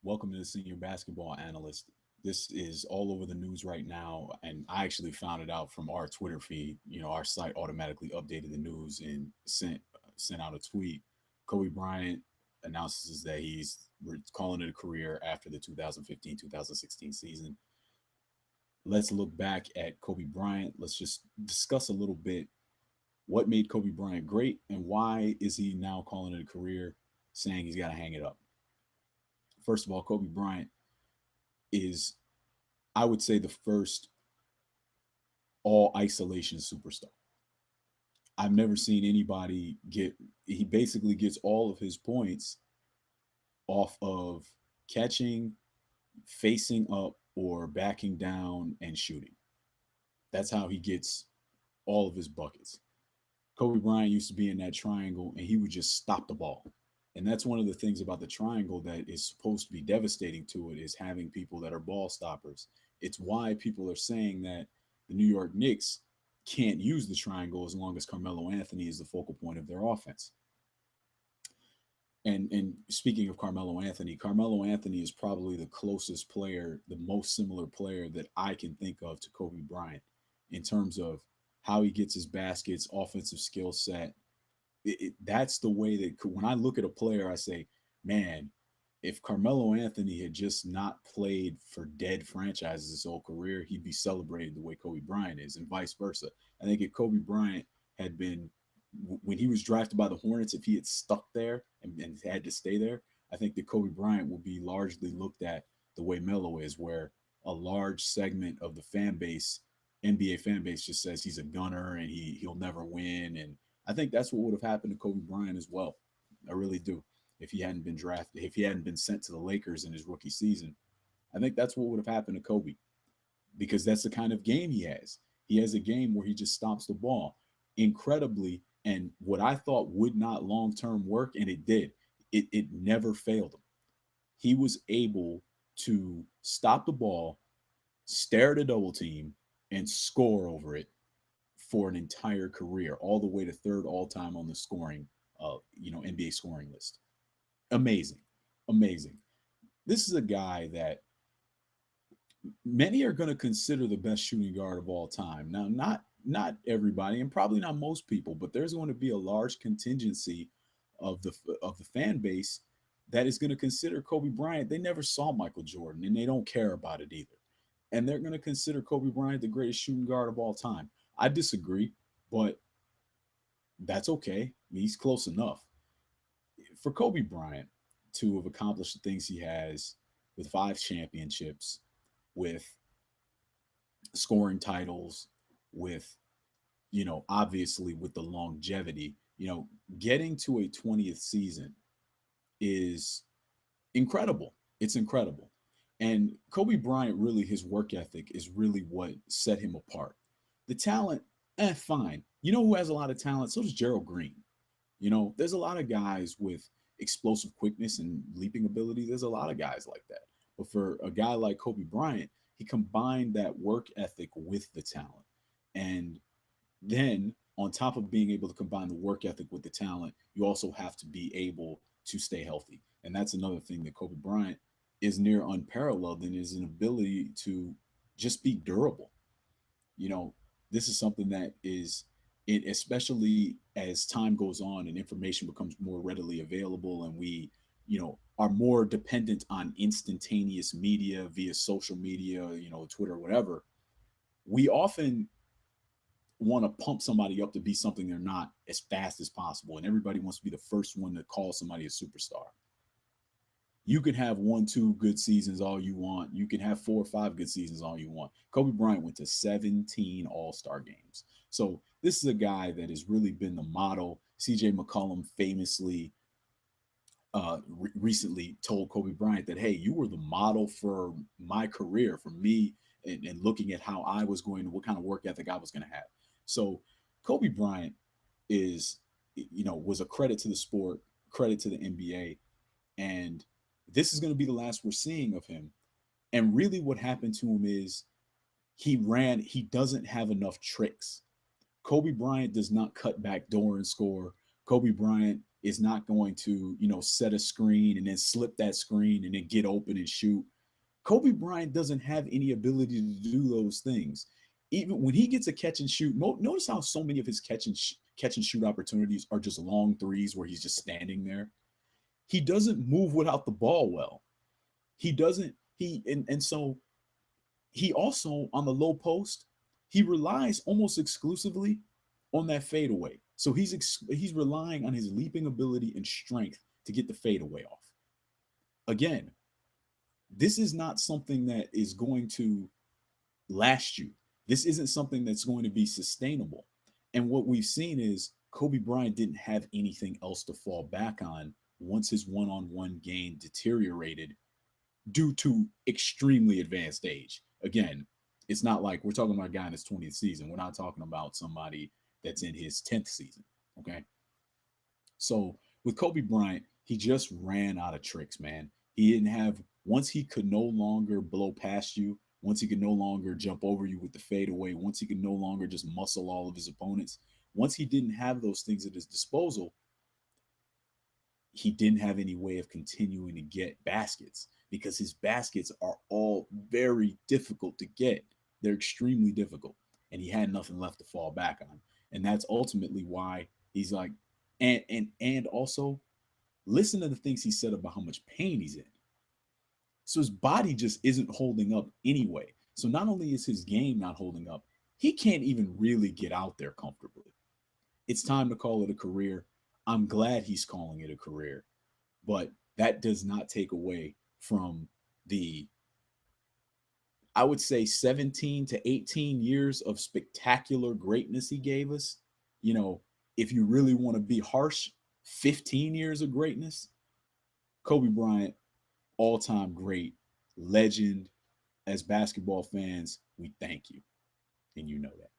Welcome to the Senior Basketball Analyst. This is all over the news right now, and I actually found it out from our Twitter feed. Our site automatically updated the news and sent out a tweet. Kobe Bryant announces that we're calling it a career after the 2015-2016 season. Let's look back at Kobe Bryant. Let's just discuss a little bit what made Kobe Bryant great and why is he now calling it a career, saying he's got to hang it up. First of all, Kobe Bryant is, I would say, the first all isolation superstar. I've never seen anybody he basically gets all of his points off of catching, facing up, or backing down and shooting. That's how he gets all of his buckets. Kobe Bryant used to be in that triangle and he would just stop the ball. And that's one of the things about the triangle that is supposed to be devastating to it is having people that are ball stoppers. It's why people are saying that the New York Knicks can't use the triangle as long as Carmelo Anthony is the focal point of their offense. And speaking of Carmelo Anthony is probably the closest player, the most similar player that I can think of to Kobe Bryant in terms of how he gets his baskets, offensive skill set. That's the way that when I look at a player, I say, man, if Carmelo Anthony had just not played for dead franchises his whole career, he'd be celebrated the way Kobe Bryant is, and vice versa. I think if Kobe Bryant had been, when he was drafted by the Hornets, if he had stuck there and had to stay there, I think that Kobe Bryant would be largely looked at the way Melo is, where a large segment of the fan base, NBA fan base, just says he's a gunner and he'll never win. And I think that's what would have happened to Kobe Bryant as well. I really do. If he hadn't been drafted, if he hadn't been sent to the Lakers in his rookie season, I think that's what would have happened to Kobe because that's the kind of game he has. He has a game where he just stomps the ball incredibly. And what I thought would not long term work, and it did, it never failed him. He was able to stop the ball, stare at a double team, and score over it for an entire career, all the way to third all time on the scoring, NBA scoring list. Amazing, amazing. This is a guy that many are going to consider the best shooting guard of all time. Now, not everybody, and probably not most people, but there's going to be a large contingency of the fan base that is going to consider Kobe Bryant. They never saw Michael Jordan, and they don't care about it either. And they're going to consider Kobe Bryant the greatest shooting guard of all time. I disagree, but that's okay. He's close enough. For Kobe Bryant to have accomplished the things he has with 5 championships, with scoring titles, with, obviously with the longevity, getting to a 20th season is incredible. It's incredible. And Kobe Bryant, really, his work ethic is really what set him apart. The talent, fine. You know who has a lot of talent? So does Gerald Green. There's a lot of guys with explosive quickness and leaping ability. There's a lot of guys like that. But for a guy like Kobe Bryant, he combined that work ethic with the talent. And then, on top of being able to combine the work ethic with the talent, you also have to be able to stay healthy. And that's another thing that Kobe Bryant is near unparalleled in, is an ability to just be durable. you know this is something that is it, especially as time goes on and information becomes more readily available, and we are more dependent on instantaneous media via social media, Twitter, whatever. We often want to pump somebody up to be something they're not as fast as possible, and everybody wants to be the first one to call somebody a superstar. You can have 1, 2 good seasons all you want. You can have 4 or 5 good seasons all you want. Kobe Bryant went to 17 All-Star games. So this is a guy that has really been the model. CJ McCollum famously recently told Kobe Bryant that, hey, you were the model for my career, for me, and looking at how I was going to, what kind of work ethic I was going to have. So Kobe Bryant is, was a credit to the sport, credit to the NBA. And this is going to be the last we're seeing of him. And really what happened to him is he doesn't have enough tricks. Kobe Bryant does not cut back door and score. Kobe Bryant is not going to, set a screen and then slip that screen and then get open and shoot. Kobe Bryant doesn't have any ability to do those things. Even when he gets a catch and shoot, notice how so many of his catch and shoot opportunities are just long threes where he's just standing there. He doesn't move without the ball well. He doesn't he and so he also on the low post, he relies almost exclusively on that fadeaway. So he's relying on his leaping ability and strength to get the fadeaway off. Again, this is not something that is going to last you. This isn't something that's going to be sustainable. And what we've seen is Kobe Bryant didn't have anything else to fall back on once his one-on-one game deteriorated due to extremely advanced age. Again, it's not like we're talking about a guy in his 20th season. We're not talking about somebody that's in his 10th season. Okay. So with Kobe Bryant, he just ran out of tricks, man. He didn't have, once he could no longer blow past you, once he could no longer jump over you with the fadeaway, once he could no longer just muscle all of his opponents, once he didn't have those things at his disposal, he didn't have any way of continuing to get baskets because his baskets are all very difficult to get. They're extremely difficult. And he had nothing left to fall back on. And that's ultimately why he's like, and also listen to the things he said about how much pain he's in. So his body just isn't holding up anyway. So not only is his game not holding up, he can't even really get out there comfortably. It's time to call it a career. I'm glad he's calling it a career, but that does not take away from the, I would say, 17 to 18 years of spectacular greatness he gave us. You know, if you really want to be harsh, 15 years of greatness. Kobe Bryant, all time great, legend. As basketball fans, we thank you. And you know that.